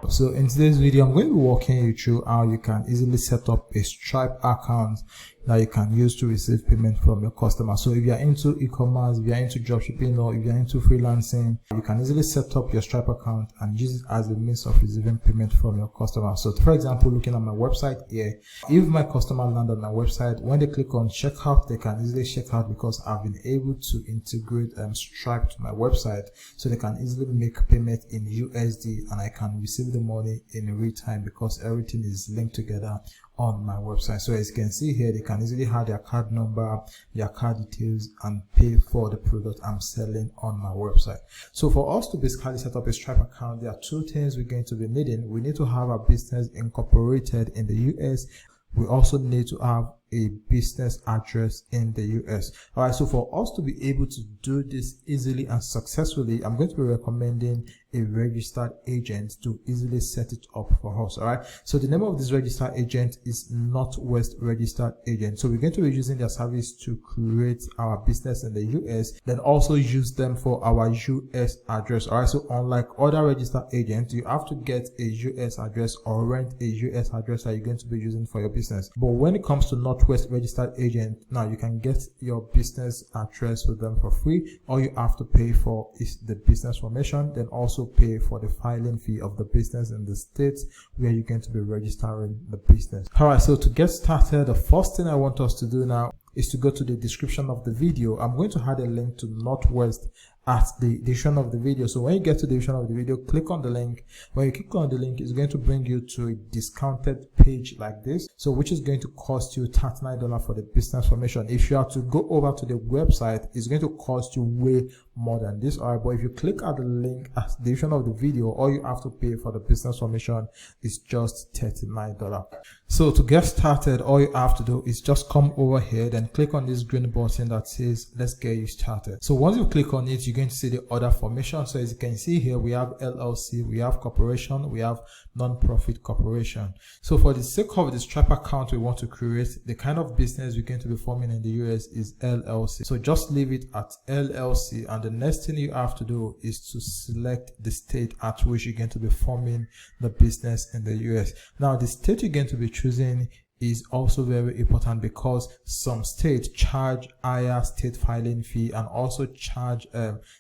So in today's video, I'm going to be walking you through how you can easily set up a Stripe account that you can use to receive payment from your customer. So if you're into e-commerce, if you're into dropshipping, or if you're into freelancing, you can easily set up your Stripe account and use it as a means of receiving payment from your customer. So for example, looking at my website here, if my customer land on my website, when they click on checkout, they can easily check out because I've been able to integrate Stripe to my website, so they can easily make payment in USD and I can receive the money in real time because everything is linked together on my website. So as you can see here, they can easily have their card number, their card details, and pay for the product I'm selling on my website. So for us to basically set up a Stripe account, there are two things we're going to be needing. We need to have our business incorporated in the US. We also need to have a business address in the US. Alright, so for us to be able to do this easily and successfully, I'm going to be recommending a registered agent to easily set it up for us. Alright, so the name of this registered agent is Northwest Registered Agent. So we're going to be using their service to create our business in the US, then also use them for our US address. Alright, so unlike other registered agents, you have to get a US address or rent a US address that you're going to be using for your business. But when it comes to Northwest Registered Agent, now you can get your business address with them for free. All you have to pay for is the business formation, then also pay for the filing fee of the business in the state where you're going to be registering the business. Alright, so to get started, the first thing I want us to do now is to go to the description of the video. I'm going to add a link to Northwest at the description of the video. So when you get to the description of the video, click on the link. When you click on the link, it's going to bring you to a discounted page like this, so which is going to cost you $39 for the business formation. If you have to go over to the website, it's going to cost you way more than this. Alright, but if you click at the link at the description of the video, all you have to pay for the business formation is just $39. So to get started, all you have to do is just come over here, then click on this green button that says let's get you started. So once you click on it, you're going to see the other formation. So as you can see here, we have LLC, we have corporation, we have non-profit corporation. So for the sake of the Stripe account we want to create, the kind of business we're going to be forming in the US is LLC. So just leave it at LLC, and the next thing you have to do is to select the state at which you're going to be forming the business in the US. Now the state you're going to be choosing is also very important because some states charge higher state filing fee and also charge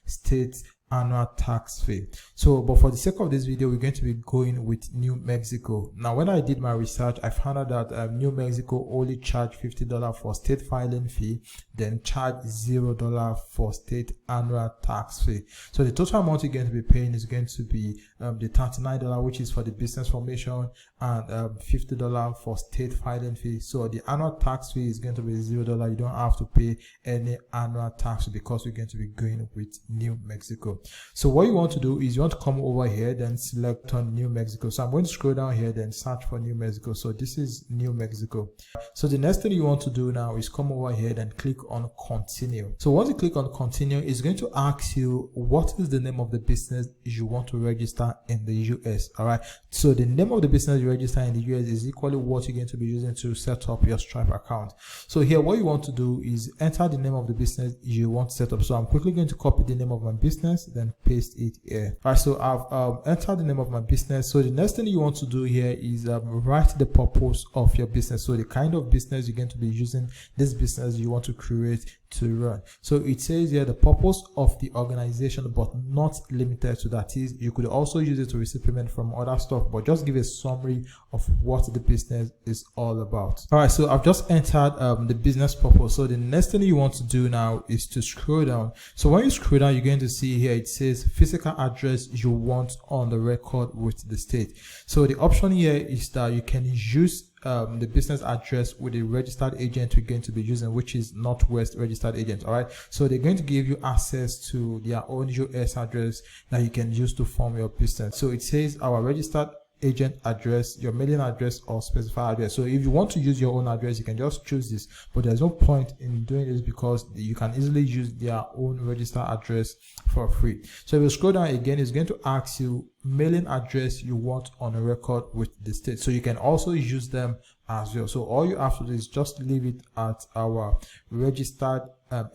state annual tax fee. So but for the sake of this video, we're going to be going with New Mexico. Now when I did my research, I found out that New Mexico only charge $50 for state filing fee, then charge $0 for state annual tax fee. So the total amount you're going to be paying is going to be the $39, which is for the business formation, and $50 for state filing fee. So the annual tax fee is going to be $0. You don't have to pay any annual tax because we're going to be going with New Mexico. So what you want to do is you want to come over here, then select on New Mexico. So I'm going to scroll down here, then search for New Mexico. So this is New Mexico. So the next thing you want to do now is come over here, then click on continue. So once you click on continue, it's going to ask you what is the name of the business you want to register in the US. All right, so the name of the business you register in the US is equally what you're going to be using to set up your Stripe account. So here what you want to do is enter the name of the business you want to set up. So I'm quickly going to copy the name of my business, then paste it here. All right, so I've entered the name of my business. So the next thing you want to do here is write the purpose of your business. So the kind of business you're going to be using this business you want to create to run. So it says here the purpose of the organization, but not limited to that. Is you could also use it to receive payment from other stuff, but just give a summary of what the business is all about. All right, so I've just entered the business purpose. So the next thing you want to do now is to scroll down. So when you scroll down, you're going to see here it says physical address you want on the record with the state. So the option here is that you can use the business address with the registered agent we're going to be using, which is Northwest Registered Agent. All right, so they're going to give you access to their own US address that you can use to form your business. So it says our registered agent address, your mailing address, or specified address. So if you want to use your own address, you can just choose this, but there's no point in doing this because you can easily use their own registered address for free. So if you scroll down again, it's going to ask you mailing address you want on a record with the state. So you can also use them as well. So all you have to do is just leave it at our registered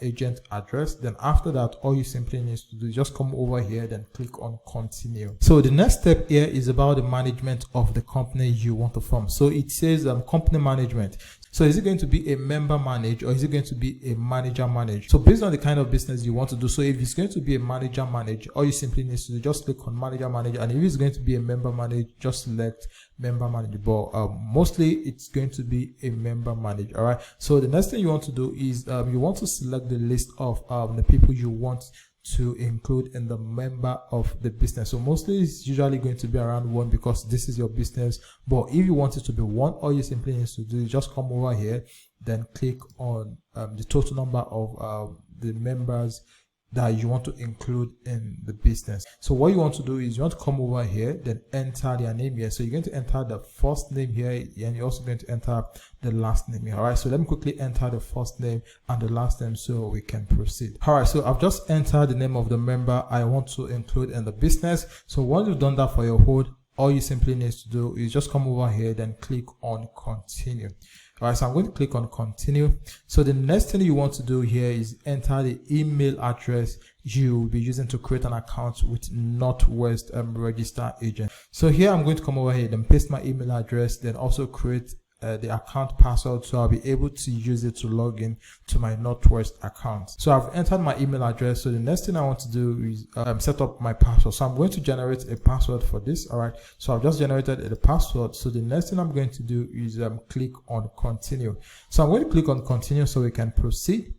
agent address. Then after that, all you simply need to do is just come over here, then click on continue. So the next step here is about the management of the company you want to form. So it says company management. So is it going to be a member manage, or is it going to be a manager manage? So based on the kind of business you want to do, so if it's going to be a manager manage, all you simply need to do, just click on manager manage. And if it's going to be a member manage, just select member manage. But mostly it's going to be a member manage. All right. So the next thing you want to do is you want to select the list of the people you want to include in the member of the business. So mostly it's usually going to be around 1 because this is your business. But if you want it to be 1, all you simply need to do is just come over here, then click on the total number of the members that you want to include in the business. So what you want to do is you want to come over here, then enter their name here. So you're going to enter the first name here, and you're also going to enter the last name here. All right, so let me quickly enter the first name and the last name so we can proceed. All right, so I've just entered the name of the member I want to include in the business. So once you've done that for your hold, all you simply need to do is just come over here, then click on continue. All right, so I'm going to click on continue. So the next thing you want to do here is enter the email address you will be using to create an account with Northwest registered agent. So here I'm going to come over here and paste my email address, then also create the account password, so I'll be able to use it to log in to my Northwest account. So I've entered my email address. So the next thing I want to do is set up my password. So I'm going to generate a password for this. All right, so I've just generated the password. So the next thing I'm going to do is click on continue. So I'm going to click on continue so we can proceed.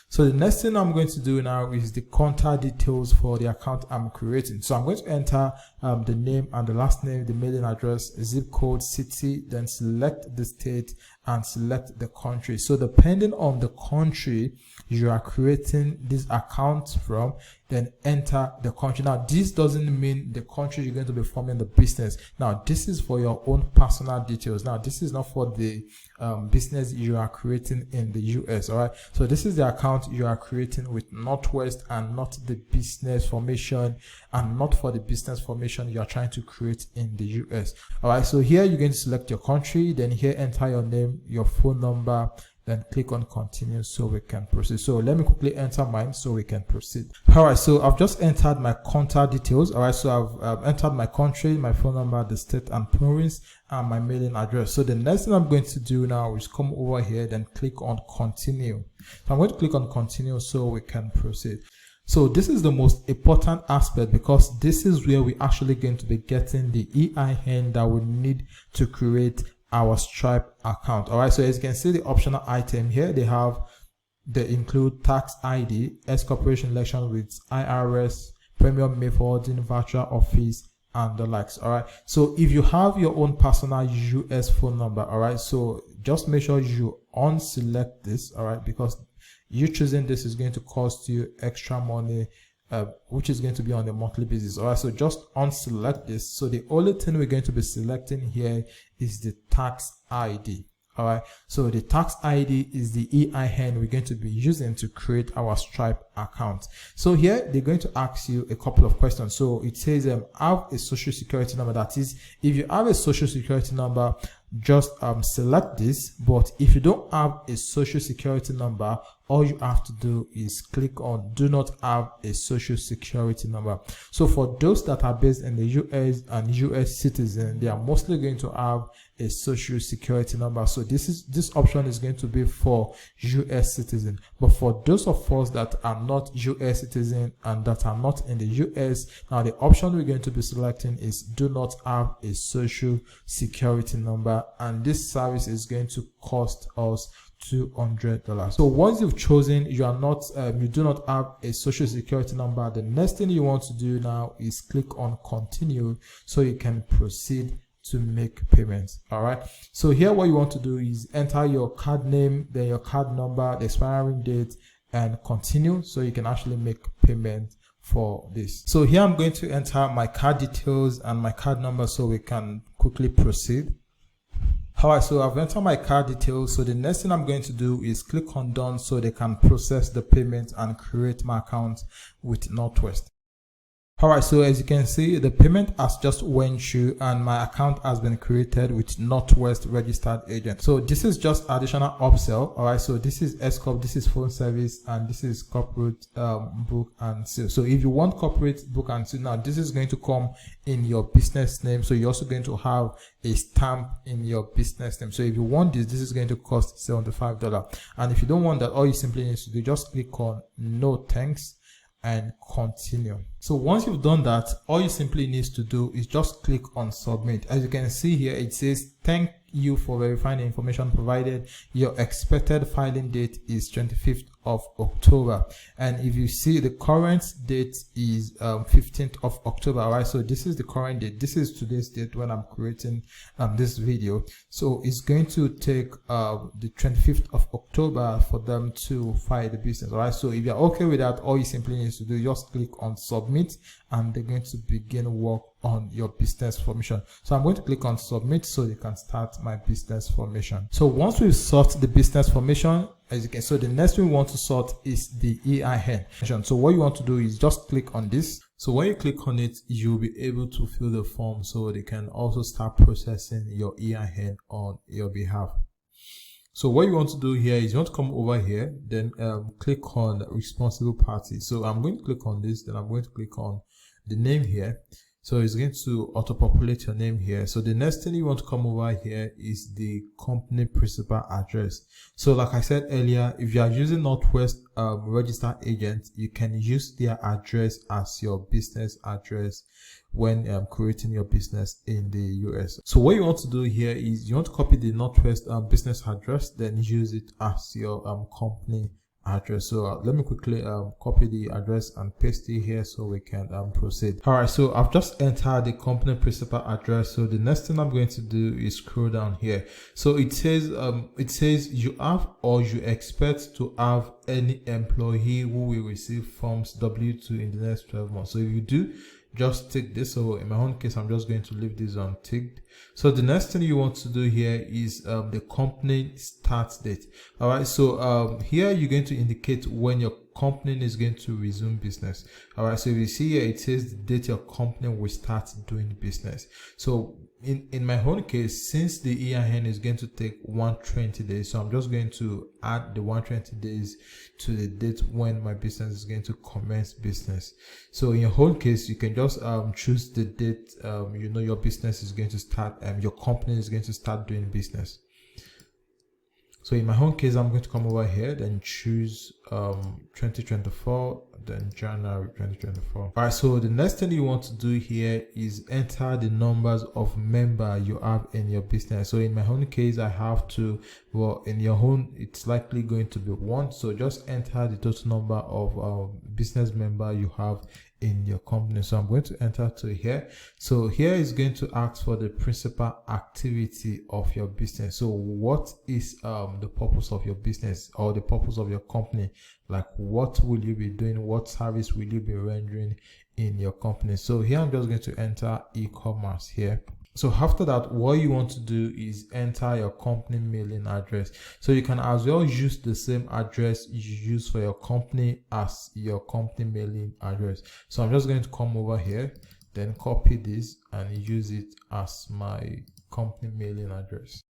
So the next thing I'm going to do now is the contact details for the account I'm creating. So I'm going to enter the name and the last name, the mailing address, zip code, city, then select the state and select the country. So depending on the country you are creating this account from, then enter the country. Now this doesn't mean the country you're going to be forming the business. Now this is for your own personal details. Now this is not for the business you are creating in the US. All right, so this is the account you are creating with Northwest, and not the business formation, and not for the business formation you are trying to create in the US. All right, so here you're going to select your country, then here enter your name, your phone number, then click on continue so we can proceed. So let me quickly enter mine so we can proceed. All right, so I've just entered my contact details. All right, so I've entered my country, my phone number, the state and province, and my mailing address. So the next thing I'm going to do now is come over here, then click on continue. So I'm going to click on continue so we can proceed. So this is the most important aspect, because this is where we're actually going to be getting the EIN that we need to create our Stripe account. All right, so as you can see, the optional item here, they include tax ID, S corporation election with IRS, premium method, virtual office, and the likes. All right, so if you have your own personal US phone number, all right, so just make sure you unselect this, all right, because you choosing this is going to cost you extra money, which is going to be on a monthly basis. All right, so just unselect this. So the only thing we're going to be selecting here is the tax ID. All right, so the tax ID is the EIN we're going to be using to create our Stripe account. So here they're going to ask you a couple of questions. So it says have a social security number. That is, if you have a social security number, just select this. But if you don't have a social security number, all you have to do is click on do not have a social security number. So for those that are based in the US and US citizen, they are mostly going to have a social security number. So this option is going to be for US citizen. But for those of us that are not US citizen and that are not in the US, now the option we're going to be selecting is do not have a social security number, and this service is going to cost us $200. So once you've chosen you do not have a social security number, the next thing you want to do now is click on continue so you can proceed to make payments. All right, so here what you want to do is enter your card name, then your card number, the expiring date, and continue so you can actually make payment for this. So here I'm going to enter my card details and my card number so we can quickly proceed. All right, so I've entered my card details. So the next thing I'm going to do is click on done so they can process the payment and create my account with Northwest. All right, so as you can see, the payment has just went through and my account has been created with Northwest registered agent. So this is just additional upsell. All right, so this is S-Corp, this is phone service, and this is corporate book and seal. So if you want corporate book and seal, now this is going to come in your business name. So you're also going to have a stamp in your business name. So if you want this, this is going to cost $75. And if you don't want that, all you simply need to do, just click on no thanks and continue. So once you've done that, all you simply need to do is just click on submit. As you can see here, it says thank you for verifying the information provided. Your expected filing date is 25th of October, and if you see, the current date is 15th of October. All right, so this is the current date. This is today's date when I'm creating this video. So it's going to take the 25th of October for them to file the business. All right, so if you're okay with that, all you simply need to do, just click on submit, and they're going to begin work on your business formation. So I'm going to click on submit so they can start my business formation. So once we've sorted the business formation, as you can, so the next thing we want to sort is the EIN. So what you want to do is just click on this. So when you click on it, you'll be able to fill the form so they can also start processing your EIN on your behalf. So what you want to do here is you want to come over here, then click on responsible party. So I'm going to click on this, then I'm going to click on the name here. So it's going to auto-populate your name here. So the next thing you want to come over here is the company principal address. So like I said earlier, if you are using Northwest registered agent, you can use their address as your business address when creating your business in the US. So what you want to do here is you want to copy the Northwest business address, then use it as your company address. So let me quickly copy the address and paste it here so we can proceed. All right, so I've just entered the company principal address. So the next thing I'm going to do is scroll down here. So it says you have or you expect to have any employee who will receive forms W2 in the next 12 months. So if you do, just tick this. So in my own case, I'm just going to leave this unticked. So the next thing you want to do here is the company start date. All right, so here you're going to indicate when your company is going to resume business. All right, so if you see here, it says the date your company will start doing business. So in my own case, since the EIN is going to take 120 days, so I'm just going to add the 120 days to the date when my business is going to commence business. So in your own case, you can just choose the date you know your business is going to start, your company is going to start doing business. So in my own case, I'm going to come over here, then choose 2024, then January 2024. All right, so the next thing you want to do here is enter the numbers of members you have in your business. So in my own case, I have to, well, in your own, it's likely going to be 1. So just enter the total number of business members you have in your company. So I'm going to enter to here. So here is going to ask for the principal activity of your business. So what is the purpose of your business or the purpose of your company? Like, what will you be doing? What service will you be rendering in your company? So here I'm just going to enter e-commerce here. So after that, what you want to do is enter your company mailing address. So you can as well use the same address you use for your company as your company mailing address. So I'm just going to come over here, then copy this and use it as my company mailing address.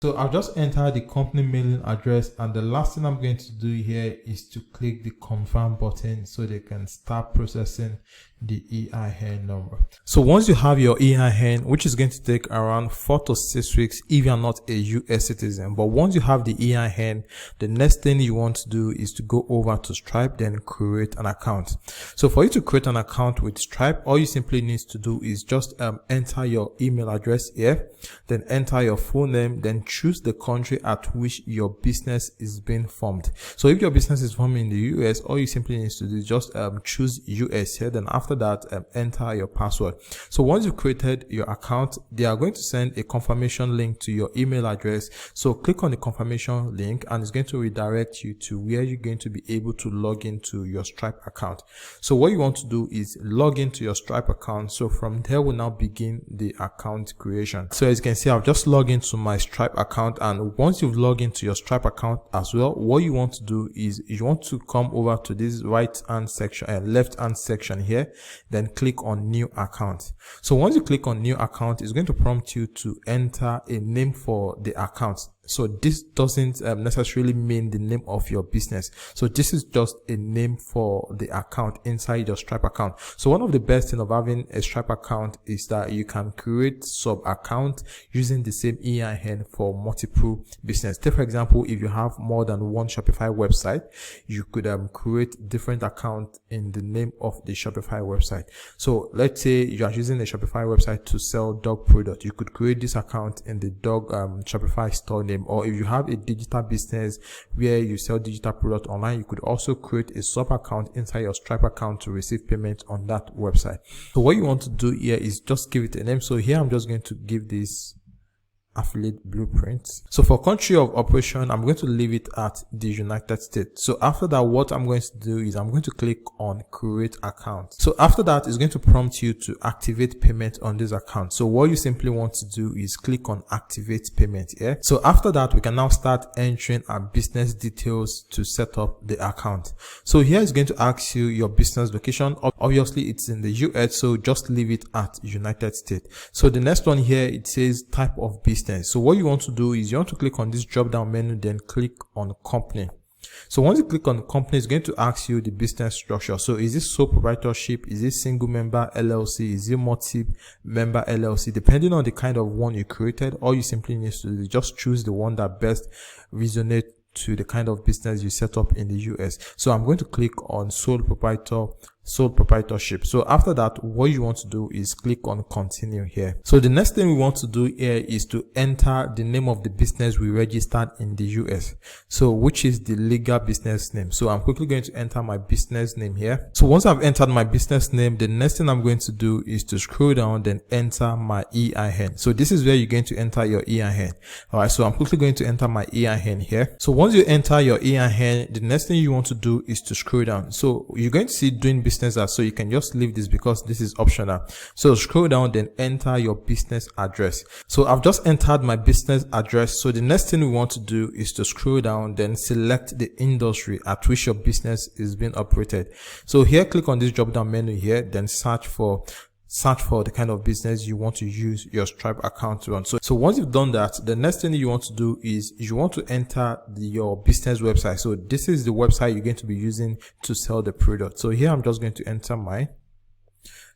So I'll just enter the company mailing address, and the last thing I'm going to do here is to click the confirm button so they can start processing the EIN number. So once you have your EIN, which is going to take around 4 to 6 weeks if you're not a US citizen, but once you have the EIN, the next thing you want to do is to go over to Stripe, then create an account. So for you to create an account with Stripe, all you simply need to do is just enter your email address here, then enter your full name, then choose the country at which your business is being formed. So if your business is formed in the US, all you simply need to do is just choose US here, then after that enter your password. So once you've created your account, they are going to send a confirmation link to your email address. So click on the confirmation link and it's going to redirect you to where you're going to be able to log into your Stripe account. So what you want to do is log into your Stripe account. So from there we'll now begin the account creation. So as you can see, I've just logged into my Stripe account, and once you've logged into your Stripe account as well, what you want to do is you want to come over to this right hand section and left hand section here. then click on new account. So once you click on new account, it's going to prompt you to enter a name for the account. So this doesn't necessarily mean the name of your business. So this is just a name for the account inside your Stripe account. So one of the best things of having a Stripe account is that you can create sub account using the same EIN for multiple business. Take for example, if you have more than one Shopify website, you could create different account in the name of the Shopify website. So let's say you are using a Shopify website to sell dog product. You could create this account in the dog Shopify store name. Or if you have a digital business where you sell digital product online, you could also create a sub account inside your Stripe account to receive payment on that website. So what you want to do here is just give it a name. So here I'm just going to give this affiliate blueprint. So for country of operation, I'm going to leave it at the United States. So after that, what I'm going to do is I'm going to click on create account. So after that, it's going to prompt you to activate payment on this account. So what you simply want to do is click on activate payment here. So after that, we can now start entering our business details to set up the account. So here it's going to ask you your business location. Obviously it's in the US, so just leave it at United States. So the next one here, it says type of business. So what you want to do is you want to click on this drop down menu, then click on company. So once you click on company, it's going to ask you the business structure. So is this sole proprietorship? Is it single member LLC? Is it multi-member LLC? Depending on the kind of one you created, all you simply need to do is just choose the one that best resonates to the kind of business you set up in the US. So I'm going to click on sole proprietorship. So after that, what you want to do is click on continue here. So the next thing we want to do here is to enter the name of the business we registered in the US. So which is the legal business name. So I'm quickly going to enter my business name here. So once I've entered my business name, the next thing I'm going to do is to scroll down, then enter my EIN. So this is where you're going to enter your EIN. All right. So I'm quickly going to enter my EIN here. So once you enter your EIN, the next thing you want to do is to scroll down. So you're going to see doing business as, so you can just leave this because this is optional. So scroll down, then enter your business address. So I've just entered my business address. So the next thing we want to do is to scroll down, then select the industry at which your business is being operated. So here, click on this drop down menu here, then search for the kind of business you want to use your Stripe account to run. So once you've done that, the next thing you want to do is you want to enter your business website. So this is the website you're going to be using to sell the product. So here I'm just going to enter mine.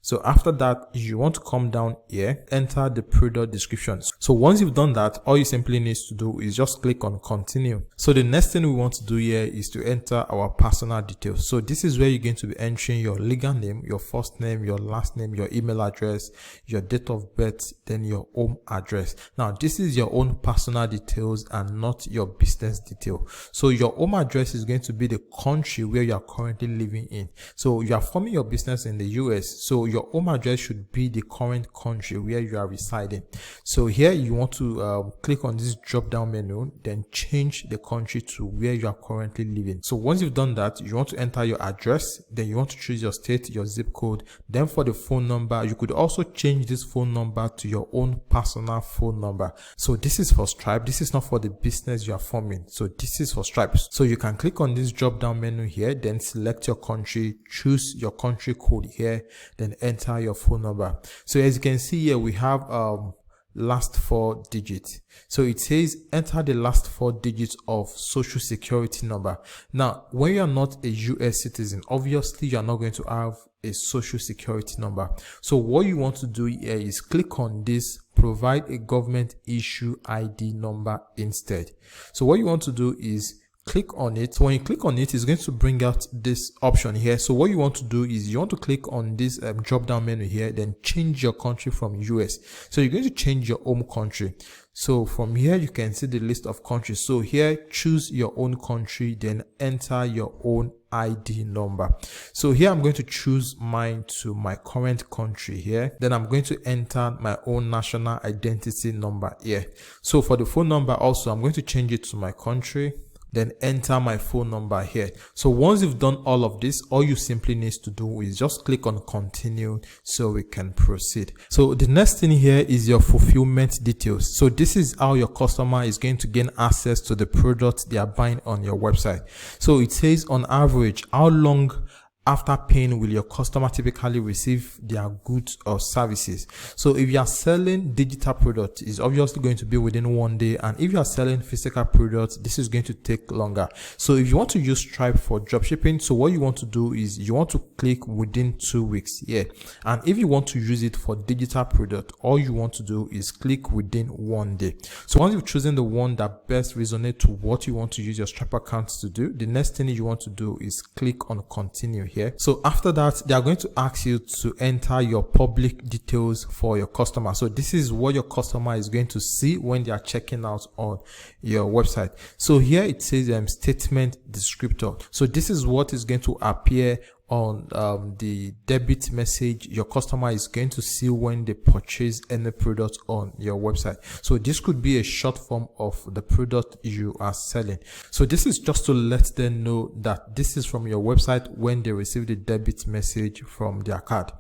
So after that, you want to come down here, enter the product description. So once you've done that, all you simply need to do is just click on continue. So the next thing we want to do here is to enter our personal details. So this is where you're going to be entering your legal name, your first name, your last name, your email address, your date of birth, then your home address. Now, this is your own personal details and not your business detail. So your home address is going to be the country where you are currently living in. So you are forming your business in the US. So your home address should be the current country where you are residing. So here you want to click on this drop down menu, then change the country to where you are currently living. So once you've done that, you want to enter your address, then you want to choose your state, your zip code. Then for the phone number, you could also change this phone number to your own personal phone number. So this is for Stripe. This is not for the business you are forming. So this is for Stripe. So you can click on this drop down menu here, then select your country, choose your country code here, then enter your phone number. So as you can see here, we have last 4 digits. So it says enter the last 4 digits of social security number. Now, when you are not a US citizen, obviously you are not going to have a social security number. So what you want to do here is click on this, provide a government issue ID number instead. So what you want to do is click on it. So when you click on it, it's going to bring out this option here. So what you want to do is you want to click on this drop down menu here, then change your country from US. So you're going to change your home country. So from here, you can see the list of countries. So here, choose your own country, then enter your own ID number. So here, I'm going to choose mine to my current country here. Then I'm going to enter my own national identity number here. So for the phone number also, I'm going to change it to my country, then enter my phone number here. So once you've done all of this, all you simply need to do is just click on continue so we can proceed. So the next thing here is your fulfillment details. So this is how your customer is going to gain access to the product they are buying on your website. So it says on average, how long after paying will your customer typically receive their goods or services. So if you are selling digital products, it's obviously going to be within 1 day, and if you are selling physical products, this is going to take longer. So if you want to use Stripe for dropshipping, so what you want to do is you want to click within 2 weeks here. And if you want to use it for digital product, all you want to do is click within 1 day. So once you've chosen the one that best resonates to what you want to use your Stripe account to do, the next thing you want to do is click on continue here. So after that, they are going to ask you to enter your public details for your customer. So this is what your customer is going to see when they are checking out on your website. So here it says statement descriptor. So this is what is going to appear on the debit message your customer is going to see when they purchase any product on your website. So this could be a short form of the product you are selling. So this is just to let them know that this is from your website when they receive the debit message from their card.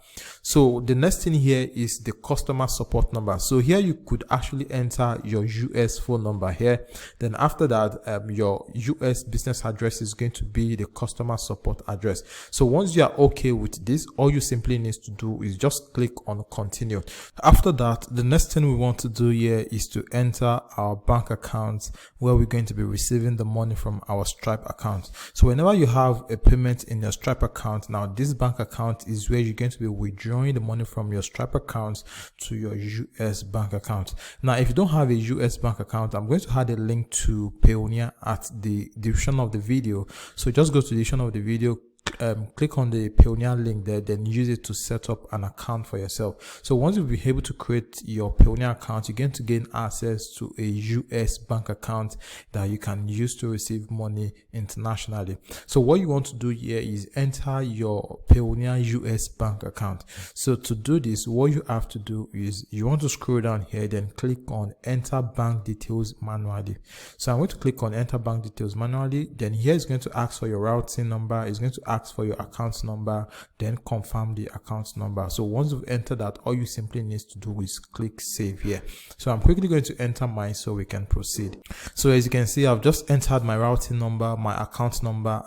So the next thing here is the customer support number. So here you could actually enter your US phone number here. Then after that, your US business address is going to be the customer support address. So once you are okay with this, all you simply need to do is just click on continue. After that, the next thing we want to do here is to enter our bank account where we're going to be receiving the money from our Stripe account. So whenever you have a payment in your Stripe account, now this bank account is where you're going to be withdrawing the money from your Stripe account to your US bank account. Now, if you don't have a US bank account, I'm going to add a link to Payoneer at the description of the video. So just go to the description of the video, click on the Payoneer link there, then use it to set up an account for yourself. So once you'll be able to create your Payoneer account, you're going to gain access to a US bank account that you can use to receive money internationally. So what you want to do here is enter your Payoneer US bank account. So to do this, what you have to do is you want to scroll down here, then click on enter bank details manually. So I'm going to click on enter bank details manually. Then here it's going to ask for your routing number. It's going to ask for your account number, then confirm the account number. So once you've entered that, all you simply need to do is click save here. So I'm quickly going to enter mine so we can proceed. So as you can see, I've just entered my routing number, my account number.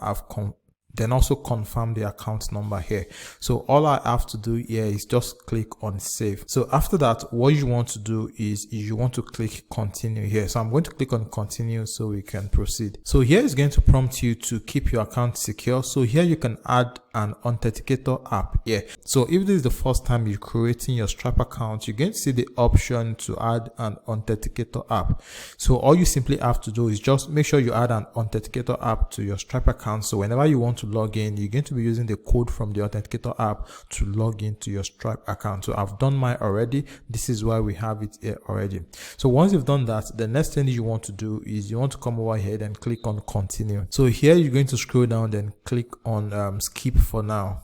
Then also confirm the account number here. So all I have to do here is just click on save. So after that, what you want to do is you want to click continue here. So I'm going to click on continue so we can proceed. So here is going to prompt you to keep your account secure. So here you can add an authenticator app here. So if this is the first time you're creating your Stripe account, you're going to see the option to add an authenticator app. So all you simply have to do is just make sure you add an authenticator app to your Stripe account. So whenever you want to log in, you're going to be using the code from the authenticator app to log into your Stripe account. So I've done mine already. This is why we have it here already. So once you've done that, the next thing you want to do is you want to come over here and click on continue. So here you're going to scroll down, then click on skip for now.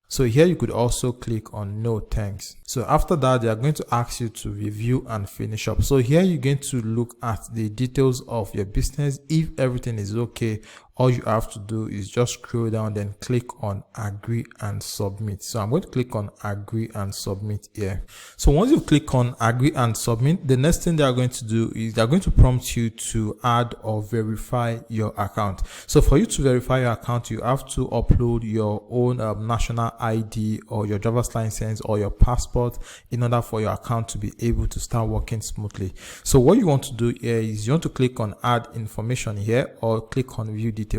So here you could also click on no thanks. So after that, they are going to ask you to review and finish up. So here you're going to look at the details of your business. If everything is okay, all you have to do is just scroll down, then click on agree and submit. So I'm going to click on agree and submit here. So once you click on agree and submit, the next thing they are going to do is they're going to prompt you to add or verify your account. So for you to verify your account, you have to upload your own national ID or your driver's license or your passport in order for your account to be able to start working smoothly. So what you want to do here is you want to click on add information here or click on view details.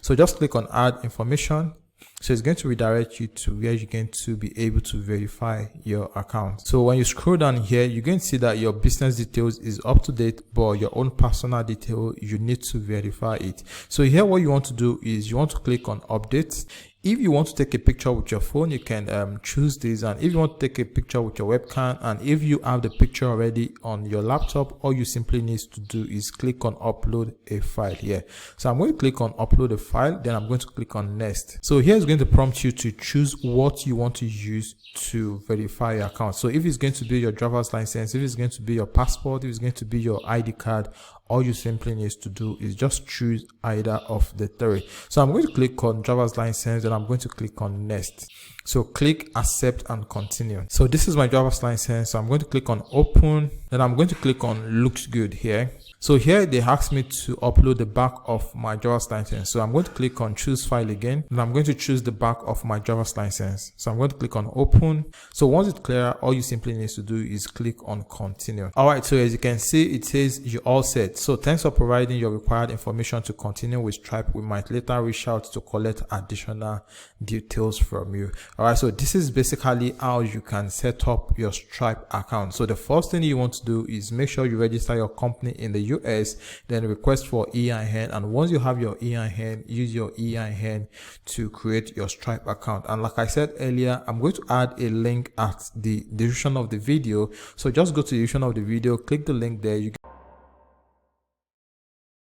So just click on add information. So it's going to redirect you to where you're going to be able to verify your account. So when you scroll down here, you're going to see that your business details is up to date, but your own personal detail, you need to verify it. So here what you want to do is you want to click on update. If you want to take a picture with your phone, you can choose this. And if you want to take a picture with your webcam, and if you have the picture already on your laptop, all you simply need to do is click on upload a file here. So I'm going to click on upload a file, then I'm going to click on next. So here it's going to prompt you to choose what you want to use to verify your account. So if it's going to be your driver's license, if it's going to be your passport, if it's going to be your ID card, all you simply need to do is just choose either of the three. So I'm going to click on driver's license, and I'm going to click on next. So click accept and continue. So this is my driver's license. So I'm going to click on open. Then I'm going to click on looks good here. So here they asked me to upload the back of my driver's license. So I'm going to click on choose file again, and I'm going to choose the back of my driver's license. So I'm going to click on open. So once it's clear, all you simply need to do is click on continue. All right, so as you can see, it says you're all set. So thanks for providing your required information to continue with Stripe. We might later reach out to collect additional details from you. All right, so this is basically how you can set up your Stripe account. So the first thing you want to do is make sure you register your company in the US, then request for EIN, and once you have your EIN, use your EIN to create your Stripe account. And like I said earlier, I'm going to add a link at the description of the video. So just go to the description of the video, click the link there. You